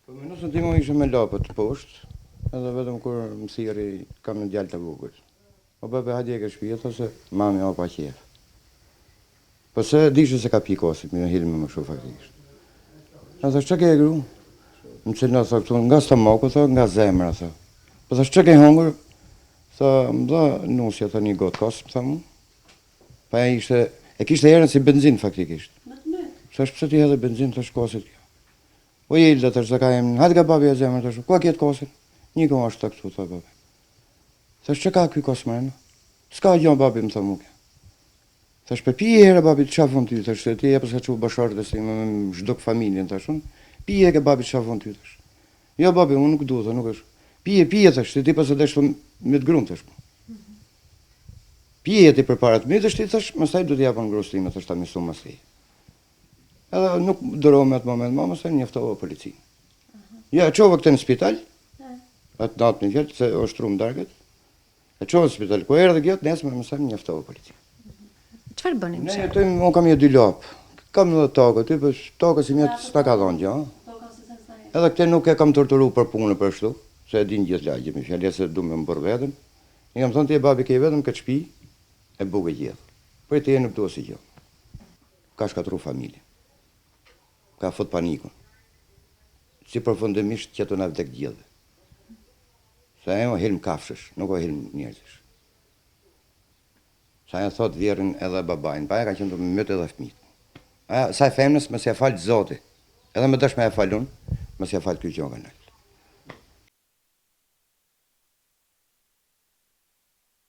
Po më nësën ti më ishe me lapët poshtë, edhe vetëm kur më thirri kam në djalë të vogël. O bebe hajde e ke shtëpi, thosë mami o pa qef. Po se dishe se ka pi kosit, më hilme më shumë faktikisht. A thash që ke e gru? Më që në thë këtu nga stomaku, thë, nga zemra, thë. Po thash që ke hungur? Thë, më dha nusja, thë një gotë kosë, më tha mu. Pa e kishte herën si benzin faktikisht. Thash pse ti hedhe benzin, thash kosit kjo. O Hilda, thash se ka jem, hajde ka babi e zemrë, thash, ku a kjetë kosit? Një ko është të këtu, thë babi. Thash që ka kuj kosë mërëna? S'ka gjon babi, më tha mu kjo. Thash për pije herë babi të qafon ty, thash se ti e përsa që u basharë dhe si më zhduk familjen, thash unë. Pije ke babi të qafon ty, thash. Jo babi, unë nuk du, thash, nuk është. Pije, thash, se ti përsa desh me të grumë, thash. Pije ti për parat mi, thash ti, thash, mësaj du t'japën grostime, thash ta misu më thej. Edhe nuk dëroj me atë moment, ma mësaj njëftova policinë. Ja, e qova këte në spital, atë natë një qëtë, se është trumë darket. E qova në spital, ku erë dhe gjatë, nesë me mësaj njëftova policinë. Qëfar bënim Ne jetojmë, unë kam një dy lapë. Kam edhe takë, ty për takë si mjetë s'ta ka dhonë gjë. Edhe këte nuk e kam torturu për punë për shtu, se e din gjithë lagje, mi fjallje se du me më bërë vetëm. I kam thonë ti e babi ke vetëm këtë shpi, e buke gjithë. Për ti e nuk do si gjë. Ka shkatru familje. Ka fut panikun. Si përfundimisht që të na vdek gjithë. Se e o hilm kafshësh, nuk o hilm njerëzish. Sa e thot vjerin edhe babajnë, pa e ka qenë të më mytë edhe fëmijët. Sa e femnës më s'ja falë zoti, edhe më dësh me e falun, më s'ja falë kjo gjonë.